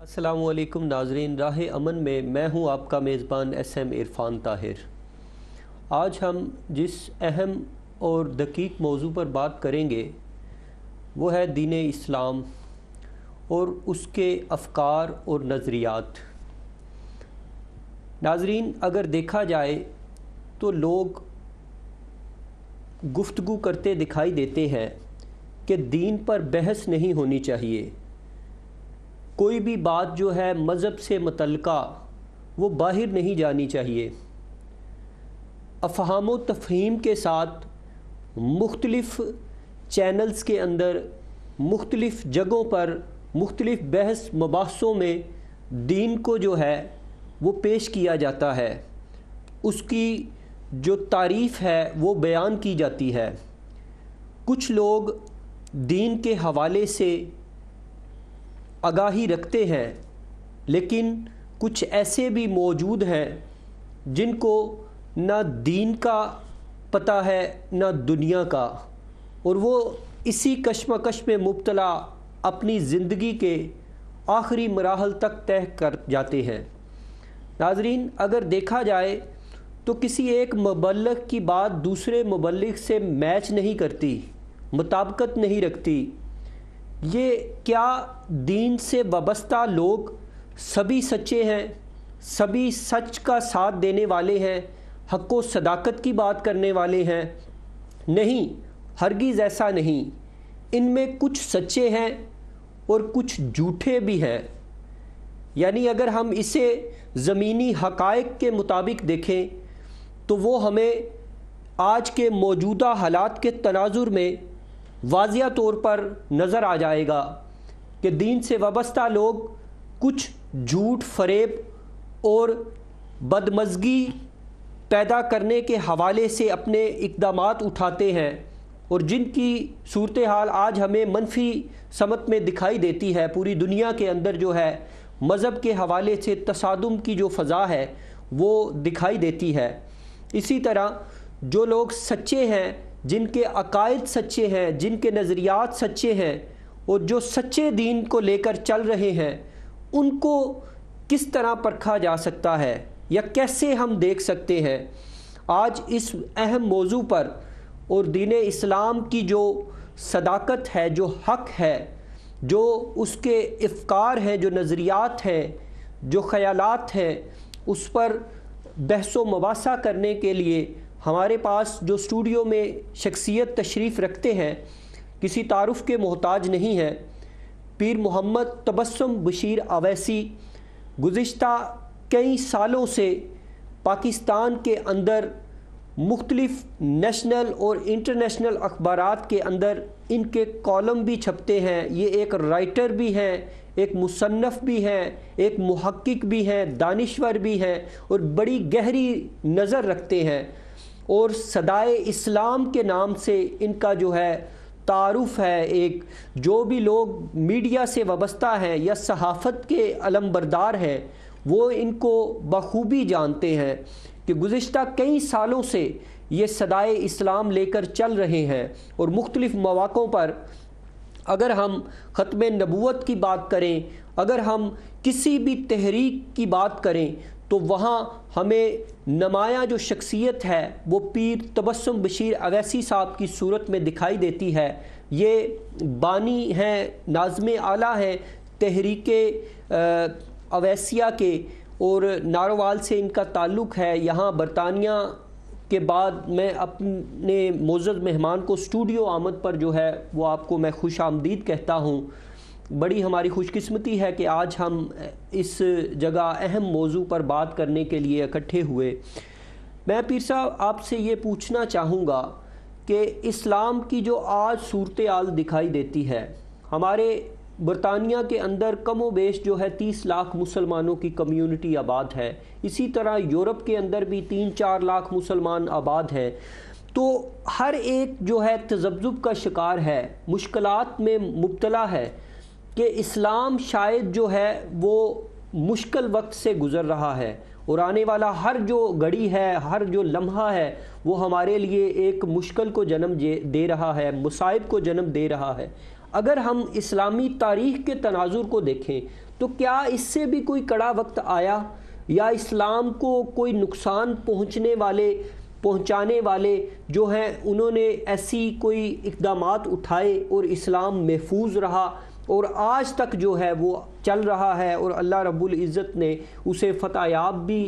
السلام علیکم ناظرین، راہ امن میں میں ہوں آپ کا میزبان SM عرفان طاہر۔ آج ہم جس اہم اور دقیق موضوع پر بات کریں گے وہ ہے دین اسلام اور اس کے افکار اور نظریات۔ ناظرین، اگر دیکھا جائے تو لوگ گفتگو کرتے دکھائی دیتے ہیں کہ دین پر بحث نہیں ہونی چاہیے، کوئی بھی بات جو ہے مذہب سے متعلقہ وہ باہر نہیں جانی چاہیے۔ افہام و تفہیم کے ساتھ مختلف چینلز کے اندر مختلف جگہوں پر مختلف بحث مباحثوں میں دین کو جو ہے وہ پیش کیا جاتا ہے، اس کی جو تعریف ہے وہ بیان کی جاتی ہے۔ کچھ لوگ دین کے حوالے سے آگاہی رکھتے ہیں، لیکن کچھ ایسے بھی موجود ہیں جن کو نہ دین کا پتہ ہے نہ دنیا کا، اور وہ اسی کشمکش میں مبتلا اپنی زندگی کے آخری مراحل تک طے کر جاتے ہیں۔ ناظرین، اگر دیکھا جائے تو کسی ایک مبلغ کی بات دوسرے مبلغ سے میچ نہیں کرتی، مطابقت نہیں رکھتی۔ یہ کیا دین سے وابستہ لوگ سبھی سچے ہیں، سبھی سچ کا ساتھ دینے والے ہیں، حق و صداقت کی بات کرنے والے ہیں؟ نہیں، ہرگز ایسا نہیں۔ ان میں کچھ سچے ہیں اور کچھ جھوٹے بھی ہیں۔ یعنی اگر ہم اسے زمینی حقائق کے مطابق دیکھیں تو وہ ہمیں آج کے موجودہ حالات کے تناظر میں واضح طور پر نظر آ جائے گا کہ دین سے وابستہ لوگ کچھ جھوٹ، فریب اور بدمزگی پیدا کرنے کے حوالے سے اپنے اقدامات اٹھاتے ہیں، اور جن کی صورتحال آج ہمیں منفی سمت میں دکھائی دیتی ہے۔ پوری دنیا کے اندر جو ہے مذہب کے حوالے سے تصادم کی جو فضا ہے وہ دکھائی دیتی ہے۔ اسی طرح جو لوگ سچے ہیں، جن کے عقائد سچے ہیں، جن کے نظریات سچے ہیں اور جو سچے دین کو لے کر چل رہے ہیں، ان کو کس طرح پرکھا جا سکتا ہے یا کیسے ہم دیکھ سکتے ہیں؟ آج اس اہم موضوع پر اور دین اسلام کی جو صداقت ہے، جو حق ہے، جو اس کے افکار ہیں، جو نظریات ہیں، جو خیالات ہیں، اس پر بحث و مباحثہ کرنے کے لیے ہمارے پاس جو اسٹوڈیو میں شخصیت تشریف رکھتے ہیں، کسی تعارف کے محتاج نہیں ہے۔ پیر محمد تبسم بشیر اویسی گزشتہ کئی سالوں سے پاکستان کے اندر مختلف نیشنل اور انٹرنیشنل اخبارات کے اندر ان کے کالم بھی چھپتے ہیں۔ یہ ایک رائٹر بھی ہیں، ایک مصنف بھی ہیں، ایک محقق بھی ہیں، دانشور بھی ہیں، اور بڑی گہری نظر رکھتے ہیں، اور صدائے اسلام کے نام سے ان کا جو ہے تعارف ہے۔ ایک جو بھی لوگ میڈیا سے وابستہ ہیں یا صحافت کے علم بردار ہیں وہ ان کو بخوبی جانتے ہیں کہ گزشتہ کئی سالوں سے یہ صدائے اسلام لے کر چل رہے ہیں، اور مختلف مواقعوں پر اگر ہم ختم نبوت کی بات کریں، اگر ہم کسی بھی تحریک کی بات کریں تو وہاں ہمیں نمایاں جو شخصیت ہے وہ پیر تبسم بشیر اویسی صاحب کی صورت میں دکھائی دیتی ہے۔ یہ بانی ہیں، ناظم اعلیٰ ہیں تحریک اویسیہ کے، اور ناروال سے ان کا تعلق ہے۔ یہاں برطانیہ کے بعد میں اپنے معزز مہمان کو اسٹوڈیو آمد پر جو ہے وہ آپ کو میں خوش آمدید کہتا ہوں۔ بڑی ہماری خوش قسمتی ہے کہ آج ہم اس جگہ اہم موضوع پر بات کرنے کے لیے اکٹھے ہوئے۔ میں پیر صاحب آپ سے یہ پوچھنا چاہوں گا کہ اسلام کی جو آج صورتحال دکھائی دیتی ہے، ہمارے برطانیہ کے اندر کم و بیش جو ہے 30 لاکھ مسلمانوں کی کمیونٹی آباد ہے، اسی طرح یورپ کے اندر بھی 3-4 لاکھ مسلمان آباد ہیں، تو ہر ایک جو ہے تذبذب کا شکار ہے، مشکلات میں مبتلا ہے کہ اسلام شاید جو ہے وہ مشکل وقت سے گزر رہا ہے، اور آنے والا ہر جو گھڑی ہے، ہر جو لمحہ ہے، وہ ہمارے لیے ایک مشکل کو جنم دے رہا ہے، مصائب کو جنم دے رہا ہے۔ اگر ہم اسلامی تاریخ کے تناظر کو دیکھیں تو کیا اس سے بھی کوئی کڑا وقت آیا، یا اسلام کو کوئی نقصان پہنچانے والے جو ہیں انہوں نے ایسی کوئی اقدامات اٹھائے اور اسلام محفوظ رہا اور آج تک جو ہے وہ چل رہا ہے، اور اللہ رب العزت نے اسے فتح یاب بھی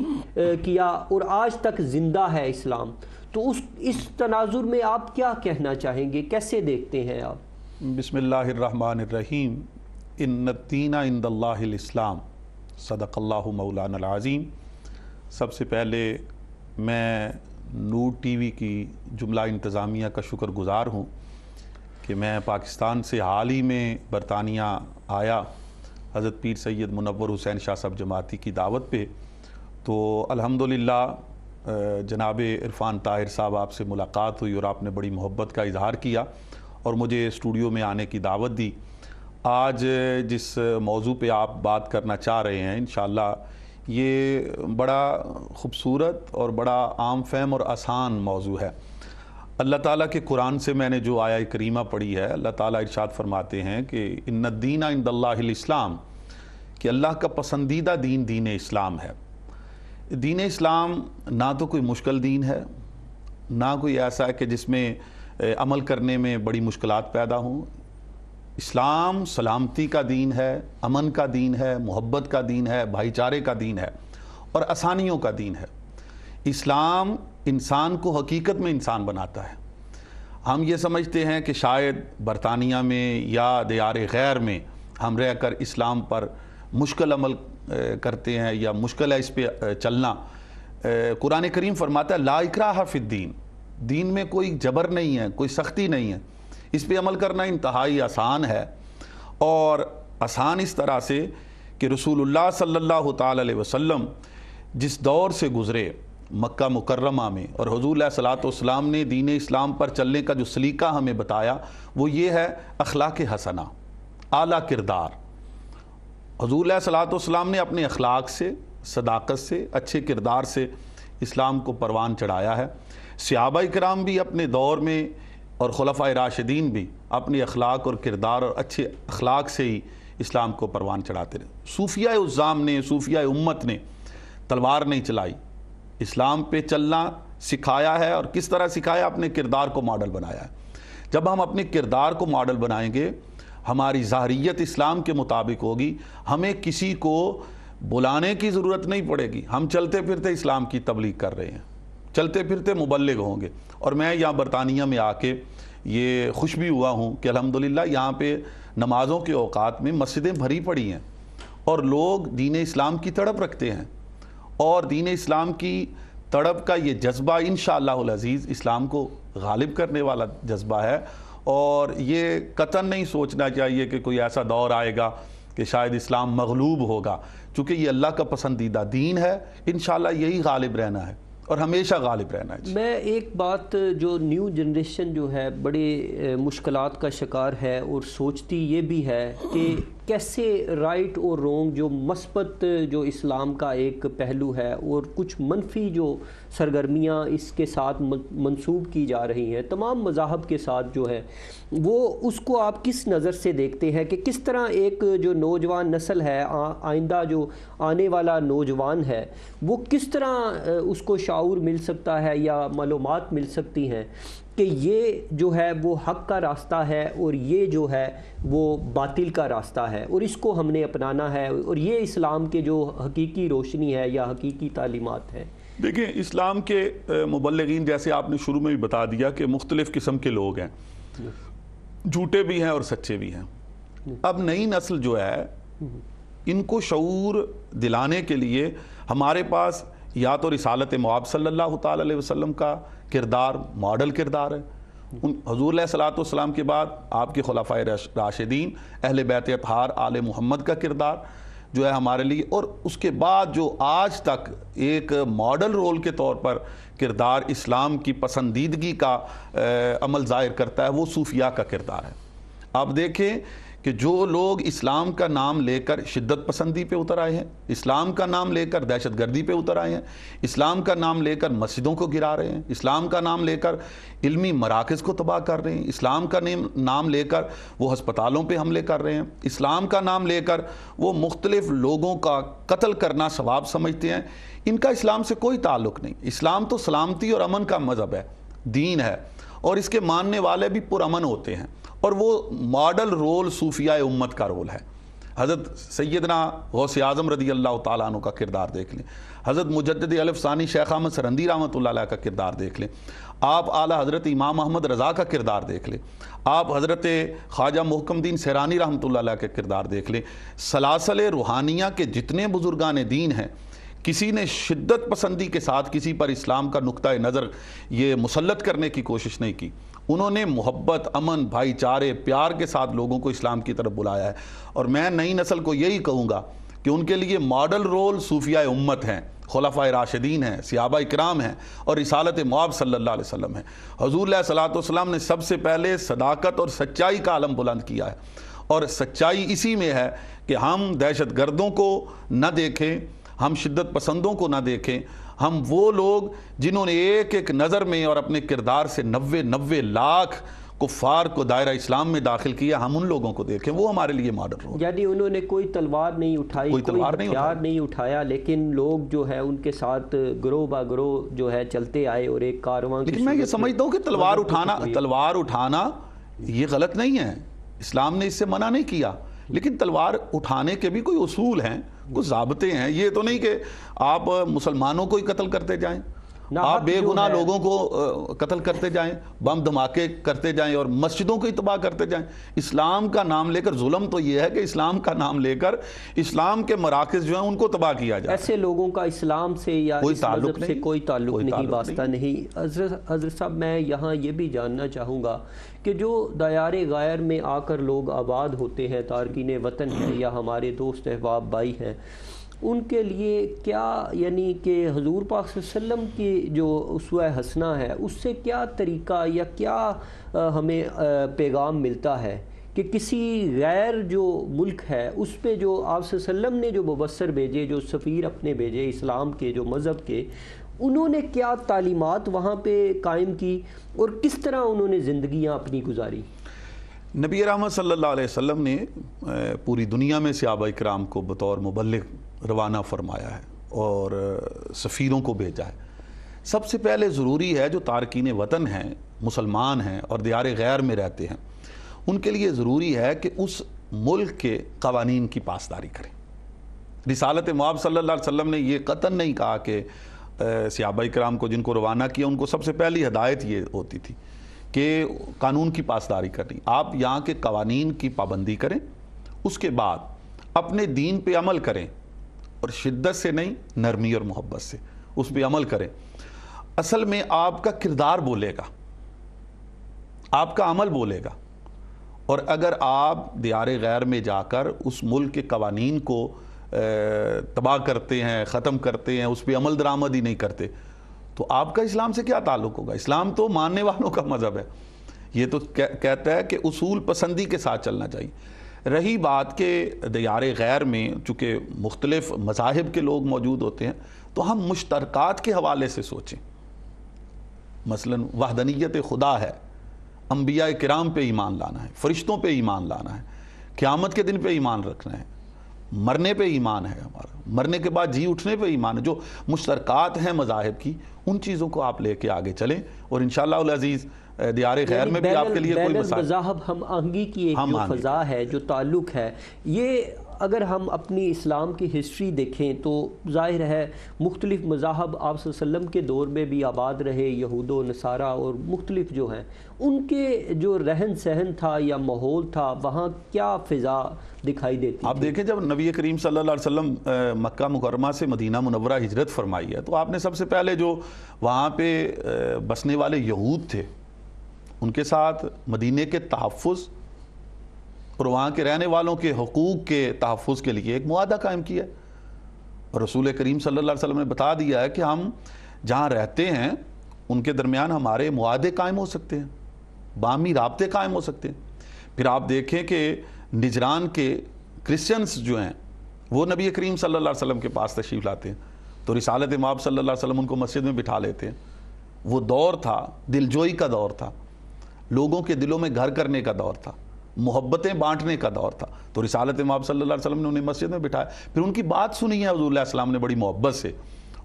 کیا اور آج تک زندہ ہے اسلام؟ تو اس تناظر میں آپ کیا کہنا چاہیں گے، کیسے دیکھتے ہیں آپ؟ بسم اللہ الرحمن الرحیم۔ ان الدین عند اللہ الاسلام، صدق اللہ مولانا العظیم۔ سب سے پہلے میں نور ٹی وی کی جملہ انتظامیہ کا شکر گزار ہوں کہ میں پاکستان سے حال ہی میں برطانیہ آیا حضرت پیر سید منور حسین شاہ صاحب جماعتی کی دعوت پہ، تو الحمدللہ جناب عرفان طاہر صاحب آپ سے ملاقات ہوئی اور آپ نے بڑی محبت کا اظہار کیا اور مجھے اسٹوڈیو میں آنے کی دعوت دی۔ آج جس موضوع پہ آپ بات کرنا چاہ رہے ہیں انشاءاللہ یہ بڑا خوبصورت اور بڑا عام فہم اور آسان موضوع ہے۔ اللہ تعالیٰ کے قرآن سے میں نے جو آیہ کریمہ پڑھی ہے، اللہ تعالیٰ ارشاد فرماتے ہیں کہ ان الدین عند اللہ الاسلام، کہ اللہ کا پسندیدہ دین دین اسلام ہے۔ دین اسلام نہ تو کوئی مشکل دین ہے، نہ کوئی ایسا ہے کہ جس میں عمل کرنے میں بڑی مشکلات پیدا ہوں۔ اسلام سلامتی کا دین ہے، امن کا دین ہے، محبت کا دین ہے، بھائی چارے کا دین ہے اور آسانیوں کا دین ہے۔ اسلام انسان کو حقیقت میں انسان بناتا ہے۔ ہم یہ سمجھتے ہیں کہ شاید برطانیہ میں یا دیار غیر میں ہم رہ کر اسلام پر مشکل عمل کرتے ہیں یا مشکل ہے اس پہ چلنا۔ قرآن کریم فرماتا ہے لا اکراہ فی الدین، دین میں کوئی جبر نہیں ہے، کوئی سختی نہیں ہے، اس پہ عمل کرنا انتہائی آسان ہے، اور آسان اس طرح سے کہ رسول اللہ صلی اللہ تعالی علیہ وسلم جس دور سے گزرے مکہ مکرمہ میں، اور حضور علیہ الصلوۃ والسلام نے دین اسلام پر چلنے کا جو سلیقہ ہمیں بتایا وہ یہ ہے اخلاق حسنہ، اعلیٰ کردار۔ حضور علیہ الصلوۃ والسلام نے اپنے اخلاق سے، صداقت سے، اچھے کردار سے اسلام کو پروان چڑھایا ہے۔ صحابہ کرام بھی اپنے دور میں اور خلفائے راشدین بھی اپنے اخلاق اور کردار اور اچھے اخلاق سے ہی اسلام کو پروان چڑھاتے رہے۔ صوفیہ عظام نے، صوفیہ امت نے تلوار نہیں چلائی، اسلام پہ چلنا سکھایا ہے، اور کس طرح سکھایا؟ اپنے کردار کو ماڈل بنایا ہے۔ جب ہم اپنے کردار کو ماڈل بنائیں گے، ہماری ظاہریت اسلام کے مطابق ہوگی، ہمیں کسی کو بلانے کی ضرورت نہیں پڑے گی، ہم چلتے پھرتے اسلام کی تبلیغ کر رہے ہیں، چلتے پھرتے مبلغ ہوں گے۔ اور میں یہاں برطانیہ میں آ کے یہ خوش بھی ہوا ہوں کہ الحمدللہ یہاں پہ نمازوں کے اوقات میں مسجدیں بھری پڑی ہیں اور لوگ دین اسلام کی تڑپ رکھتے ہیں، اور دین اسلام کی تڑپ کا یہ جذبہ انشاءاللہ العزیز اسلام کو غالب کرنے والا جذبہ ہے۔ اور یہ قطعاً نہیں سوچنا چاہیے کہ کوئی ایسا دور آئے گا کہ شاید اسلام مغلوب ہوگا، چونکہ یہ اللہ کا پسندیدہ دین ہے، انشاءاللہ یہی غالب رہنا ہے اور ہمیشہ غالب رہنا ہے۔ میں ایک بات جو نیو جنریشن جو ہے بڑے مشکلات کا شکار ہے اور سوچتی یہ بھی ہے کہ کیسے رائٹ اور رونگ جو مثبت جو اسلام کا ایک پہلو ہے اور کچھ منفی جو سرگرمیاں اس کے ساتھ منسوب کی جا رہی ہیں تمام مذاہب کے ساتھ جو ہے، وہ اس کو آپ کس نظر سے دیکھتے ہیں کہ کس طرح ایک جو نوجوان نسل ہے، آئندہ جو آنے والا نوجوان ہے، وہ کس طرح اس کو شعور مل سکتا ہے یا معلومات مل سکتی ہیں کہ یہ جو ہے وہ حق کا راستہ ہے اور یہ جو ہے وہ باطل کا راستہ ہے اور اس کو ہم نے اپنانا ہے، اور یہ اسلام کے جو حقیقی روشنی ہے یا حقیقی تعلیمات ہیں؟ دیکھیں، اسلام کے مبلغین جیسے آپ نے شروع میں بھی بتا دیا کہ مختلف قسم کے لوگ ہیں، جھوٹے بھی ہیں اور سچے بھی ہیں۔ اب نئی نسل جو ہے ان کو شعور دلانے کے لیے ہمارے پاس یا تو رسالت مآب صلی اللہ تعالی علیہ وسلم کا کردار ماڈل کردار ہے، حضور علیہ الصلوۃ والسلام کے بعد آپ کے خلفائے راشدین، اہل بیت اطہار، آل محمد کا کردار جو ہے ہمارے لیے، اور اس کے بعد جو آج تک ایک ماڈل رول کے طور پر کردار اسلام کی پسندیدگی کا عمل ظاہر کرتا ہے وہ صوفیہ کا کردار ہے۔ آپ دیکھیں کہ جو لوگ اسلام کا نام لے کر شدت پسندی پہ اتر آئے ہیں، اسلام کا نام لے کر دہشت گردی پہ اتر آئے ہیں، اسلام کا نام لے کر مسجدوں کو گرا رہے ہیں، اسلام کا نام لے کر علمی مراکز کو تباہ کر رہے ہیں، اسلام کا نام لے کر وہ ہسپتالوں پہ حملے کر رہے ہیں، اسلام کا نام لے کر وہ مختلف لوگوں کا قتل کرنا ثواب سمجھتے ہیں، ان کا اسلام سے کوئی تعلق نہیں۔ اسلام تو سلامتی اور امن کا مذہب ہے، دین ہے، اور اس کے ماننے والے بھی پرامن ہوتے ہیں، اور وہ ماڈل رول صوفیاء امت کا رول ہے۔ حضرت سیدنا غوث اعظم رضی اللہ تعالیٰ عنہ کا کردار دیکھ لیں، حضرت مجدد الف ثانی شیخ احمد سرندی رحمۃ اللہ علیہ کا کردار دیکھ لیں، آپ اعلیٰ حضرت امام احمد رضا کا کردار دیکھ لیں، آپ حضرت خواجہ محکم الدین سیرانی رحمۃ اللہ علیہ کا کردار دیکھ لیں۔ سلاسل روحانیہ کے جتنے بزرگان دین ہیں، کسی نے شدت پسندی کے ساتھ کسی پر اسلام کا نقطہ نظر یہ مسلط کرنے کی کوشش نہیں کی، انہوں نے محبت، امن، بھائی چارے، پیار کے ساتھ لوگوں کو اسلام کی طرف بلایا ہے۔ اور میں نئی نسل کو یہی کہوں گا کہ ان کے لیے ماڈل رول صوفیاء امت ہیں، خلفائے راشدین ہیں، صحابہ اکرام ہیں، اور رسالت مآب صلی اللہ علیہ وسلم ہیں۔ حضور علیہ الصلوۃ والسلام نے سب سے پہلے صداقت اور سچائی کا علم بلند کیا ہے، اور سچائی اسی میں ہے کہ ہم دہشت گردوں کو نہ دیکھیں، ہم شدت پسندوں کو نہ دیکھیں، ہم وہ لوگ جنہوں نے ایک ایک نظر میں اور اپنے کردار سے 90 لاکھ کفار کو دائرہ اسلام میں داخل کیا، ہم ان لوگوں کو دیکھیں، وہ ہمارے لیے ماڈل رول۔ یعنی انہوں نے کوئی تلوار نہیں اٹھائی، کوئی ہتھیار نہیں اٹھایا، لیکن لوگ جو ہے ان کے ساتھ گروہ با گروہ جو ہے چلتے آئے، اور ایک کارواں۔ لیکن میں یہ سمجھتا ہوں کہ تلوار اٹھانا یہ غلط نہیں ہے، اسلام نے اس سے منع نہیں کیا، لیکن تلوار اٹھانے کے بھی کوئی اصول ہیں، کچھ ضابطے ہیں۔ یہ تو نہیں کہ آپ مسلمانوں کو ہی قتل کرتے جائیں، آپ بے گناہ لوگوں کو قتل کرتے جائیں، بم دھماکے کرتے جائیں اور مسجدوں کو ہی تباہ کرتے جائیں۔ اسلام کا نام لے کر ظلم تو یہ ہے کہ اسلام کا نام لے کر اسلام کے مراکز جو ہیں ان کو تباہ کیا جائے۔ ایسے لوگوں کا اسلام سے یا اس مذہب سے کوئی تعلق نہیں، واسطہ نہیں۔ حضرت صاحب میں یہاں یہ بھی جاننا چاہوں گا کہ جو دیار غیر میں آ کر لوگ آباد ہوتے ہیں، تارکین وطن ہیں یا ہمارے دوست احباب بھائی ہیں، ان کے لیے کیا، یعنی کہ حضور پاک صلی اللہ علیہ وسلم کی جو اسوہ حسنہ ہے، اس سے کیا طریقہ یا کیا ہمیں پیغام ملتا ہے کہ کسی غیر جو ملک ہے اس پہ جو آپ صلی اللہ علیہ وسلم نے جو مبصر بھیجے، جو سفیر اپنے بھیجے اسلام کے، جو مذہب کے، انہوں نے کیا تعلیمات وہاں پہ قائم کی اور کس طرح انہوں نے زندگیاں اپنی گزاری؟ نبی رحمت صلی اللہ علیہ وسلم نے پوری دنیا میں صحابہ اکرام کو بطور مبلغ روانہ فرمایا ہے اور سفیروں کو بھیجا ہے۔ سب سے پہلے ضروری ہے جو تارکین وطن ہیں، مسلمان ہیں اور دیار غیر میں رہتے ہیں، ان کے لیے ضروری ہے کہ اس ملک کے قوانین کی پاسداری کریں۔ رسالت مآب صلی اللہ علیہ وسلم نے یہ قطعاً نہیں کہا کہ صحابہ اکرام کو جن کو روانہ کیا ان کو سب سے پہلی ہدایت یہ ہوتی تھی کہ قانون کی پاسداری کرنی، آپ یہاں کے قوانین کی پابندی کریں، اس کے بعد اپنے دین پہ عمل کریں، اور شدت سے نہیں، نرمی اور محبت سے اس پہ عمل کریں۔ اصل میں آپ کا کردار بولے گا، آپ کا عمل بولے گا، اور اگر آپ دیار غیر میں جا کر اس ملک کے قوانین کو تباہ کرتے ہیں، ختم کرتے ہیں، اس پہ عمل درآمد ہی نہیں کرتے، تو آپ کا اسلام سے کیا تعلق ہوگا؟ اسلام تو ماننے والوں کا مذہب ہے، یہ تو کہتا ہے کہ اصول پسندی کے ساتھ چلنا چاہیے۔ رہی بات کہ دیار غیر میں چونکہ مختلف مذاہب کے لوگ موجود ہوتے ہیں، تو ہم مشترکات کے حوالے سے سوچیں۔ مثلا وحدانیت خدا ہے، انبیاء کرام پہ ایمان لانا ہے، فرشتوں پہ ایمان لانا ہے، قیامت کے دن پہ ایمان رکھنا ہے، مرنے پہ ایمان ہے ہمارا، مرنے کے بعد جی اٹھنے پہ ایمان ہے۔ جو مشترکات ہیں مذاہب کی، ان چیزوں کو آپ لے کے آگے چلیں، اور انشاءاللہ العزیز دیار خیر میں بھی آپ کے لیے کوئی مسائل، مذاہب ہم آہنگی کی ایک جو فضا ہے، جو تعلق ہے، یہ اگر ہم اپنی اسلام کی ہسٹری دیکھیں تو ظاہر ہے مختلف مذاہب آپ صلی اللہ علیہ وسلم کے دور میں بھی آباد رہے، یہود و نصارہ اور مختلف جو ہیں، ان کے جو رہن سہن تھا یا ماحول تھا، وہاں کیا فضا دکھائی دیتی؟ آپ دیکھیں جب نبی کریم صلی اللہ علیہ وسلم مکہ مکرمہ سے مدینہ منورہ ہجرت فرمائی ہے، تو آپ نے سب سے پہلے جو وہاں پہ بسنے والے یہود تھے ان کے ساتھ مدینے کے تحفظ اور وہاں کے رہنے والوں کے حقوق کے تحفظ کے لیے ایک معاہدہ قائم کیا ہے، اور رسول کریم صلی اللہ علیہ وسلم نے بتا دیا ہے کہ ہم جہاں رہتے ہیں ان کے درمیان ہمارے معاہدے قائم ہو سکتے ہیں، باہمی رابطے قائم ہو سکتے ہیں۔ پھر آپ دیکھیں کہ نجران کے کرسچنز جو ہیں وہ نبی کریم صلی اللہ علیہ وسلم کے پاس تشریف لاتے ہیں تو رسالت مآب صلی اللہ علیہ وسلم ان کو مسجد میں بٹھا لیتے ہیں. وہ دور تھا دلجوئی کا دور تھا, لوگوں کے دلوں میں گھر کرنے کا دور تھا, محبتیں بانٹنے کا دور تھا. تو رسالت مآب صلی اللہ علیہ وسلم نے انہیں مسجد میں بٹھایا, پھر ان کی بات سنی ہے حضور علیہ السلام نے بڑی محبت سے,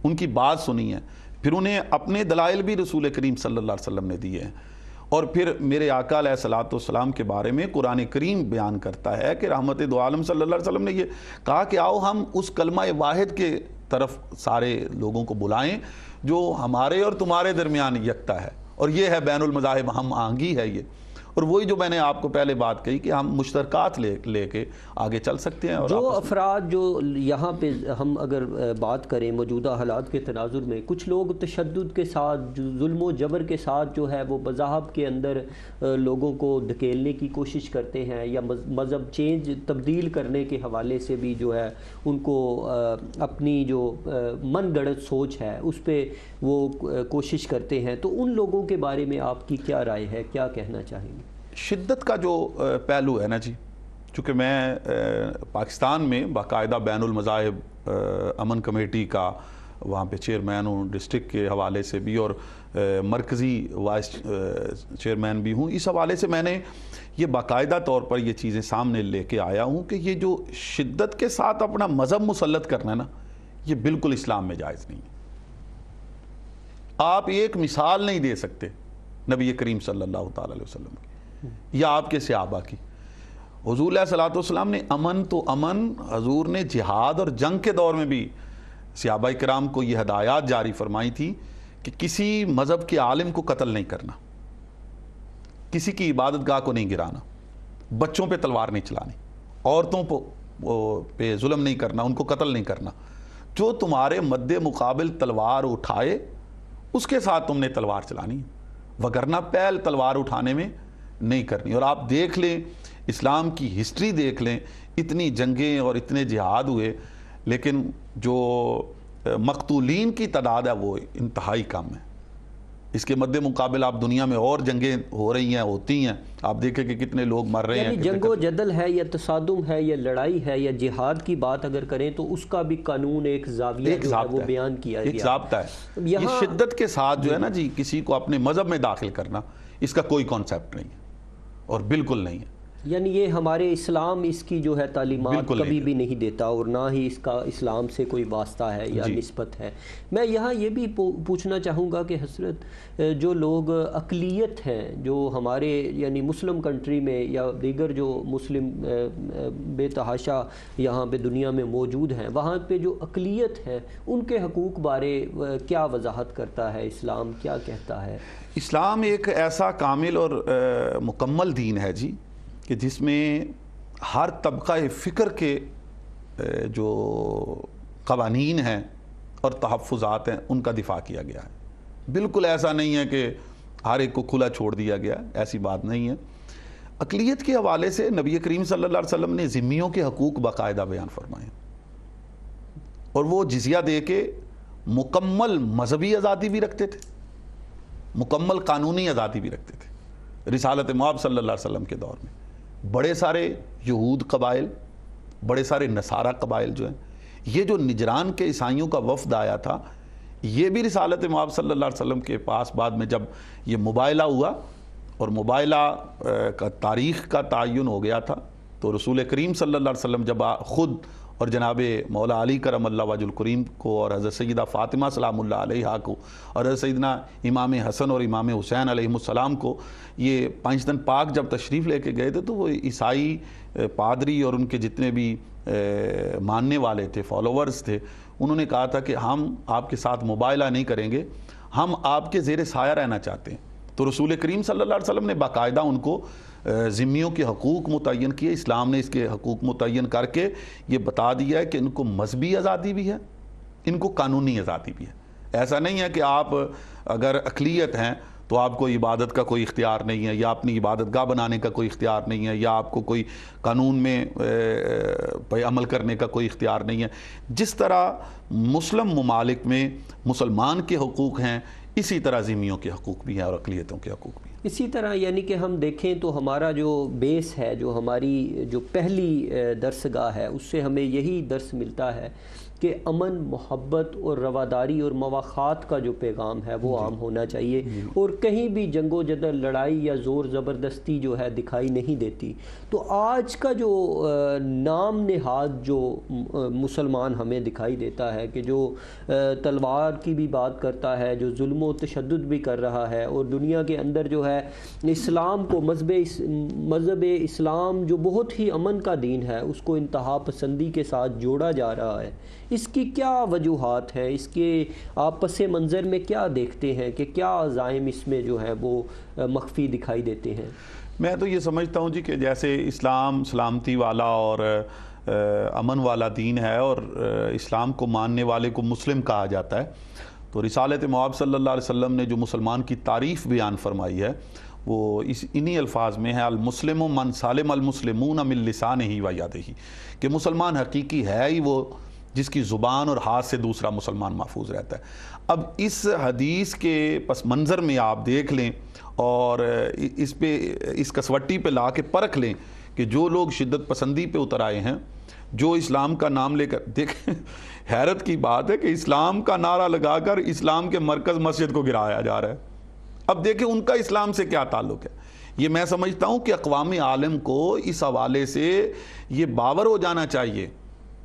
ان کی بات سنی ہے, پھر انہیں اپنے دلائل بھی رسول کریم صلی اللہ علیہ وسلم نے دیے ہیں. اور پھر میرے آقا علیہ الصلوۃ والسلام کے بارے میں قرآن کریم بیان کرتا ہے کہ رحمت دو عالم صلی اللہ علیہ وسلم نے یہ کہا کہ آؤ ہم اس کلمہ واحد کے طرف سارے لوگوں کو بلائیں جو ہمارے اور تمہارے درمیان یکتا ہے, اور یہ ہے بین المذاہب ہم آہنگی ہے یہ. اور وہی جو میں نے آپ کو پہلے بات کہی کہ ہم مشترکات لے کے آگے چل سکتے ہیں. اور جو افراد جو یہاں پہ ہم اگر بات کریں موجودہ حالات کے تناظر میں, کچھ لوگ تشدد کے ساتھ ظلم و جبر کے ساتھ جو ہے وہ مذاہب کے اندر لوگوں کو دھکیلنے کی کوشش کرتے ہیں, یا مذہب چینج تبدیل کرنے کے حوالے سے بھی جو ہے ان کو اپنی جو من گڑت سوچ ہے اس پہ وہ کوشش کرتے ہیں, تو ان لوگوں کے بارے میں آپ کی کیا رائے ہے, کیا کہنا چاہیں گے؟ شدت کا جو پہلو ہے نا جی, چونکہ میں پاکستان میں باقاعدہ بین المذاہب امن کمیٹی کا وہاں پہ چیئرمین ہوں, ڈسٹرکٹ کے حوالے سے بھی, اور مرکزی وائس چیئرمین بھی ہوں. اس حوالے سے میں نے یہ باقاعدہ طور پر یہ چیزیں سامنے لے کے آیا ہوں کہ یہ جو شدت کے ساتھ اپنا مذہب مسلط کرنا ہے نا, یہ بالکل اسلام میں جائز نہیں ہے. آپ ایک مثال نہیں دے سکتے نبی کریم صلی اللہ تعالی علیہ وسلم کی یا آپ کے صحابہ کی. حضور علیہ الصلوۃ والسلام نے امن تو امن, حضور نے جہاد اور جنگ کے دور میں بھی صحابہ کرام کو یہ ہدایات جاری فرمائی تھی کہ کسی مذہب کے عالم کو قتل نہیں کرنا, کسی کی عبادت گاہ کو نہیں گرانا, بچوں پہ تلوار نہیں چلانی, عورتوں پہ ظلم نہیں کرنا, ان کو قتل نہیں کرنا. جو تمہارے مد مقابل تلوار اٹھائے اس کے ساتھ تم نے تلوار چلانی, وگرنہ پہل تلوار اٹھانے میں نہیں کرنی. اور آپ دیکھ لیں اسلام کی ہسٹری دیکھ لیں, اتنی جنگیں اور اتنے جہاد ہوئے, لیکن جو مقتولین کی تعداد ہے وہ انتہائی کم ہے. اس کے مد مقابل آپ دنیا میں اور جنگیں ہو رہی ہیں, ہوتی ہیں, آپ دیکھیں کہ کتنے لوگ مر رہے ہیں. یعنی جنگ و جدل ہے یا تصادم ہے یا لڑائی ہے یا جہاد کی بات اگر کریں تو اس کا بھی قانون ایک زاویہ جو ہے وہ بیان کیا گیا, ایک ضابطہ ہے. یہ شدت کے ساتھ جو ہے نا جی کسی کو اپنے مذہب میں داخل کرنا, اس کا کوئی کانسیپٹ نہیں ہے اور بالکل نہیں ہے. یعنی یہ ہمارے اسلام اس کی جو ہے تعلیمات کبھی بھی نہیں دیتا, اور نہ ہی اس کا اسلام سے کوئی واسطہ ہے یا نسبت ہے. میں یہاں یہ بھی پوچھنا چاہوں گا کہ حضرت جو لوگ اقلیت ہیں جو ہمارے یعنی مسلم کنٹری میں یا دیگر جو مسلم بے تحاشا یہاں پہ دنیا میں موجود ہیں, وہاں پہ جو اقلیت ہے ان کے حقوق بارے کیا وضاحت کرتا ہے اسلام, کیا کہتا ہے؟ اسلام ایک ایسا کامل اور مکمل دین ہے جی کہ جس میں ہر طبقہ فکر کے جو قوانین ہیں اور تحفظات ہیں ان کا دفاع کیا گیا ہے. بالکل ایسا نہیں ہے کہ ہر ایک کو کھلا چھوڑ دیا گیا, ایسی بات نہیں ہے. اقلیت کے حوالے سے نبی کریم صلی اللہ علیہ وسلم نے ذمیوں کے حقوق باقاعدہ بیان فرمائے, اور وہ جزیہ دے کے مکمل مذہبی آزادی بھی رکھتے تھے, مکمل قانونی آزادی بھی رکھتے تھے. رسالت مآب صلی اللہ علیہ وسلم کے دور میں بڑے سارے یہود قبائل, بڑے سارے نصارہ قبائل جو ہیں, یہ جو نجران کے عیسائیوں کا وفد آیا تھا, یہ بھی رسالت مآب صلی اللہ علیہ وسلم کے پاس بعد میں جب یہ مباہلہ ہوا اور مباہلہ کا تاریخ کا تعین ہو گیا تھا, تو رسول کریم صلی اللہ علیہ وسلم جب خود اور جناب مولا علی کرم اللہ وجہ الکریم کو اور حضرت سیدہ فاطمہ سلام اللہ علیہا کو اور حضرت سیدنا امام حسن اور امام حسین علیہ السلام کو یہ 5 دن پاک جب تشریف لے کے گئے تھے, تو وہ عیسائی پادری اور ان کے جتنے بھی ماننے والے تھے, فالوورز تھے, انہوں نے کہا تھا کہ ہم آپ کے ساتھ مباہلہ نہیں کریں گے, ہم آپ کے زیر سایہ رہنا چاہتے ہیں. تو رسول کریم صلی اللہ علیہ وسلم نے باقاعدہ ان کو ذمیوں کے حقوق متعین کیے. اسلام نے اس کے حقوق متعین کر کے یہ بتا دیا ہے کہ ان کو مذہبی آزادی بھی ہے, ان کو قانونی آزادی بھی ہے. ایسا نہیں ہے کہ آپ اگر اقلیت ہیں تو آپ کو عبادت کا کوئی اختیار نہیں ہے, یا اپنی عبادت گاہ بنانے کا کوئی اختیار نہیں ہے, یا آپ کو کوئی قانون میں عمل کرنے کا کوئی اختیار نہیں ہے. جس طرح مسلم ممالک میں مسلمان کے حقوق ہیں, اسی طرح ذمیوں کے حقوق بھی ہیں اور اقلیتوں کے حقوق بھی ہیں. اسی طرح یعنی کہ ہم دیکھیں تو ہمارا جو بیس ہے، جو ہماری جو پہلی درسگاہ ہے، اس سے ہمیں یہی درس ملتا ہے کہ امن، محبت اور رواداری اور مواخات کا جو پیغام ہے وہ عام ہونا چاہیے، اور کہیں بھی جنگ و جدل، لڑائی یا زور زبردستی جو ہے دکھائی نہیں دیتی۔ تو آج کا جو نام نہاد جو مسلمان ہمیں دکھائی دیتا ہے کہ جو تلوار کی بھی بات کرتا ہے، جو ظلم و تشدد بھی کر رہا ہے، اور دنیا کے اندر جو ہے اسلام کو مذہب اسلام جو بہت ہی امن کا دین ہے اس کو انتہا پسندی کے ساتھ جوڑا جا رہا ہے، اس کی کیا وجوہات ہیں؟ اس کے آپ پس منظر میں کیا دیکھتے ہیں کہ کیا عزائم اس میں جو ہیں وہ مخفی دکھائی دیتے ہیں؟ میں تو یہ سمجھتا ہوں جی کہ جیسے اسلام سلامتی والا اور امن والا دین ہے، اور اسلام کو ماننے والے کو مسلم کہا جاتا ہے، تو رسالت مآب صلی اللہ علیہ وسلم نے جو مسلمان کی تعریف بیان فرمائی ہے وہ انہی الفاظ میں ہے، المسلم من سالم المسلمون من لسانہ و یدہ، کہ مسلمان حقیقی ہے ہی وہ جس کی زبان اور ہاتھ سے دوسرا مسلمان محفوظ رہتا ہے۔ اب اس حدیث کے پس منظر میں آپ دیکھ لیں اور اس کسوٹی پہ لا کے پرکھ لیں کہ جو لوگ شدت پسندی پہ اتر آئے ہیں، جو اسلام کا نام لے کر، دیکھیں حیرت کی بات ہے کہ اسلام کا نعرہ لگا کر اسلام کے مرکز مسجد کو گرایا جا رہا ہے۔ اب دیکھیں ان کا اسلام سے کیا تعلق ہے۔ یہ میں سمجھتا ہوں کہ اقوام عالم کو اس حوالے سے یہ باور ہو جانا چاہیے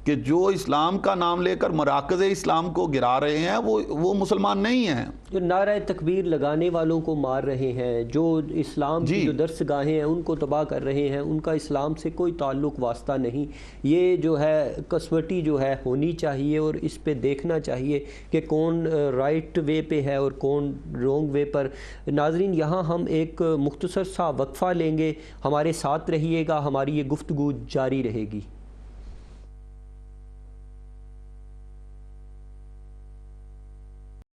کہ جو اسلام کا نام لے کر مراکز اسلام کو گرا رہے ہیں وہ مسلمان نہیں ہیں، جو نعرہ تکبیر لگانے والوں کو مار رہے ہیں، جو اسلام کی جو درس گاہیں ہیں ان کو تباہ کر رہے ہیں، ان کا اسلام سے کوئی تعلق واسطہ نہیں۔ یہ جو ہے کسوٹی جو ہے ہونی چاہیے، اور اس پہ دیکھنا چاہیے کہ کون رائٹ وے پہ ہے اور کون رونگ وے پر۔ ناظرین، یہاں ہم ایک مختصر سا وقفہ لیں گے، ہمارے ساتھ رہیے گا، ہماری یہ گفتگو جاری رہے گی۔